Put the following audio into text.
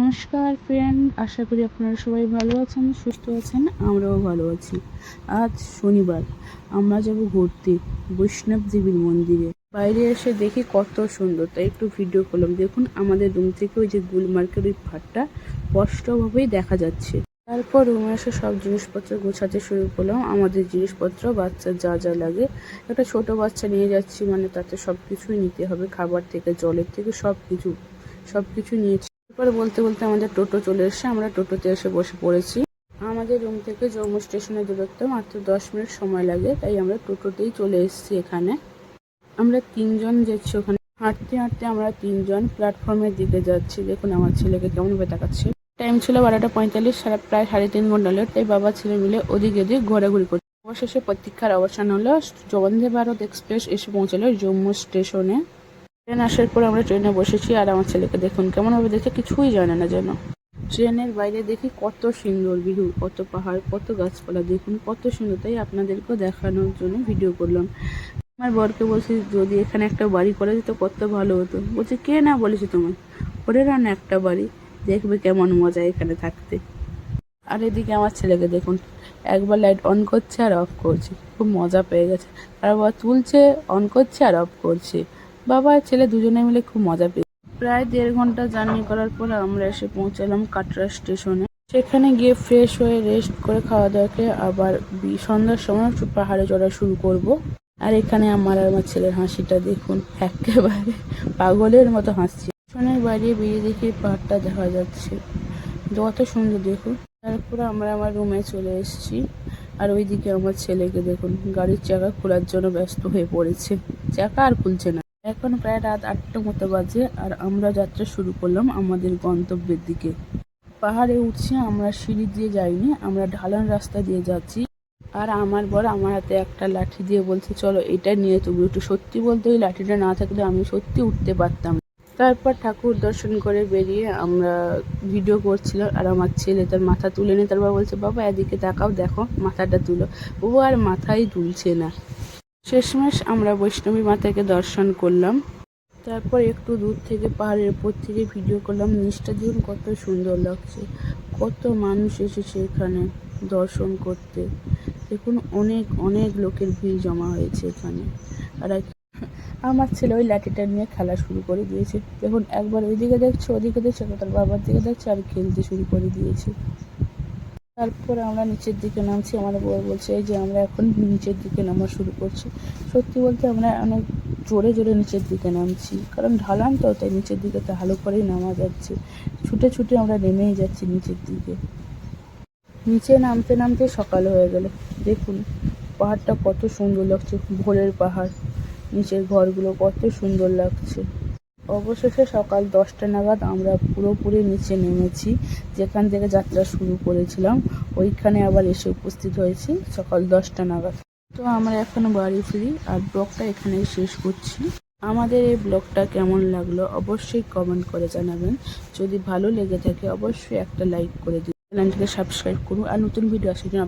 নমস্কার ফ্রেন্ড, আশা করি আপনারা সবাই ভালো আছেন, সুস্থ আছেন। আমরাও ভালো আছি। আজ শনিবার, আমরা যাব ঘুরতে বৈষ্ণব দেবীর মন্দিরে। বাইরে এসে দেখি কত সুন্দর, তাই একটু ভিডিও করলাম। দেখুন আমাদের রুম থেকে ওই যে গুলমার্কের ওই পাহাড়টা স্পষ্টভাবেই দেখা যাচ্ছে। তারপর রুমে এসে সব জিনিসপত্র গোছাতে শুরু করলাম। আমাদের জিনিসপত্র, বাচ্চার যা যা লাগে, একটা ছোট বাচ্চা নিয়ে যাচ্ছি, মানে তাতে সব কিছুই নিতে হবে, খাবার থেকে জলের থেকে সব কিছু নিয়েছি। তারপর বলতে বলতে আমাদের টোটো চলে এসেছে, আমরা টোটোতে এসে বসে পড়েছি। আমাদের রুম থেকে জম্মু স্টেশনের দূরত্ব মাত্র 10 মিনিট সময় লাগে, তাই আমরা টোটোতেই চলে এসেছি এখানে। আমরা 3 জন যাচ্ছি ওখানে। হাঁটতে হাঁটতে আমরা 3 জন প্ল্যাটফর্মের দিকে যাচ্ছি। দেখুন আমার ছেলেকে কেমন ভাবে তাকাচ্ছে। টাইম ছিল 12:45, প্রায় 3.5 ঘন্টা লেট, তাই বাবা ছেলে মিলে ওদিক এদিক ঘোরাঘুরি করছে। অবশেষে প্রতীক্ষার অবসান হলো। বন্দে ভারত এক্সপ্রেস এসে পৌঁছালো জম্মু স্টেশনে। ট্রেন আসার পর আমরা ট্রেনে বসেছি, আর আমার ছেলেকে দেখুন কেমনভাবে দেখে, কিছুই জানে না যেন। ট্রেনের বাইরে দেখি কত সুন্দর ভিউ, কত পাহাড়, কত গাছপালা, দেখুন কত সুন্দর। তাই আপনাদেরকেও দেখানোর জন্য ভিডিও করলাম। আমার বরকে বলছি যদি এখানে একটা বাড়ি করা যেত কত ভালো হতো। বলছে কে না বলেছে তোমায়, করে না একটা বাড়ি, দেখবে কেমন মজা এখানে থাকতে। আর এদিকে আমার ছেলেকে দেখুন, একবার লাইট অন করছে আর অফ করছে, খুব মজা পেয়ে গেছে। তারপর তুলছে, অন করছে আর অফ করছে। বাবা আর ছেলে দুজনে মিলে খুব মজা পেয়েছে। প্রায় 1.5 ঘন্টা জার্নি করার পর আমরা এসে পৌঁছালাম কাটরা স্টেশনে। সেখানে গিয়ে ফ্রেশ হয়ে রেস্ট করে খাওয়া দাওয়া খেয়ে আবার সন্ধ্যার সময় পাহাড়ে চড়া শুরু করব। আর এখানে আমার আর আমার ছেলের হাসিটা দেখুন, একেবারে পাগলের মতো হাসছে। স্টেশনের বাইরে বেরিয়ে দেখি পাহাড়টা দেখা যাচ্ছে, কত সুন্দর দেখুন। তারপর আমরা আমার রুমে চলে এসেছি। আর ওইদিকে আমার ছেলেকে দেখুন, গাড়ির চাকা খোলার জন্য ব্যস্ত হয়ে পড়েছে, চাকা আর খুলছে না। এখন প্রায় রাত 8টা মতো বাজে, আর আমরা যাত্রা শুরু করলাম আমাদের গন্তব্যের দিকে। পাহাড়ে উঠছি, আমরা সিঁড়ি দিয়ে যাইনি, আমরা ঢালান রাস্তা দিয়ে যাচ্ছি। আর আমার বর আমার হাতে একটা লাঠি দিয়ে বলছে চলো এটা নিয়ে তুমি একটু। সত্যি বলতে ওই লাঠিটা না থাকলে আমি সত্যি উঠতে পারতাম। তারপর ঠাকুর দর্শন করে বেরিয়ে আমরা ভিডিও করছিলাম, আর আমার ছেলে তার মাথা তুলে নিয়ে তারপর বলছে বাবা এদিকে তাকাও, দেখো মাথাটা তুলো। ও আর মাথাই তুলছে না। শেষমেশ আমরা বৈষ্ণবী মাতাকে দর্শন করলাম। তারপর একটু দূর থেকে পাহাড়ের উপর থেকে ভিডিও করলাম। নিচটা দেখুন কত সুন্দর লাগছে, কত মানুষ এসেছে এখানে দর্শন করতে। দেখুন অনেক অনেক লোকের ভিড় জমা হয়েছে এখানে। আর আমার ছেলে ওই লাঠিটা নিয়ে খেলা শুরু করে দিয়েছে। দেখুন একবার ওইদিকে দেখছে, ওদিকে দেখছে, তার বাবার দিকে দেখছে, আর খেলতে শুরু করে দিয়েছে। তারপর আমরা নিচের দিকে নামছি। আমার বউ বলছে এই যে আমরা এখন নিচের দিকে নামা শুরু করছি। সত্যি বলতে আমরা অনেক জোরে জোরে নিচের দিকে নামছি, কারণ ঢালান তো, তাই নিচের দিকে তো ভালো করেই নামা যাচ্ছে। ছুটে ছুটে আমরা নেমেই যাচ্ছি নিচের দিকে। নিচে নামতে নামতে সকাল হয়ে গেল। দেখুন পাহাড়টা কত সুন্দর লাগছে, ভোরের পাহাড়, নিচের ঘরগুলো কত সুন্দর লাগছে। অবশেষে সকাল 10টা নাগাদ আমরা পুরোপুরি নিচে নেমেছি, যেখান থেকে যাত্রা শুরু করেছিলাম ওইখানে আবার এসে উপস্থিত হয়েছি সকাল 10টা নাগাদ। তো আমরা এখন বাড়ি ফিরি, আর ব্লগটা এখানেই শেষ করছি। আমাদের এই ব্লগটা কেমন লাগলো অবশ্যই কমেন্ট করে জানাবেন। যদি ভালো লেগে থাকে অবশ্যই একটা লাইক করে দিন, চ্যানেলটিকে সাবস্ক্রাইব করুন, আর নতুন ভিডিও আসার জন্য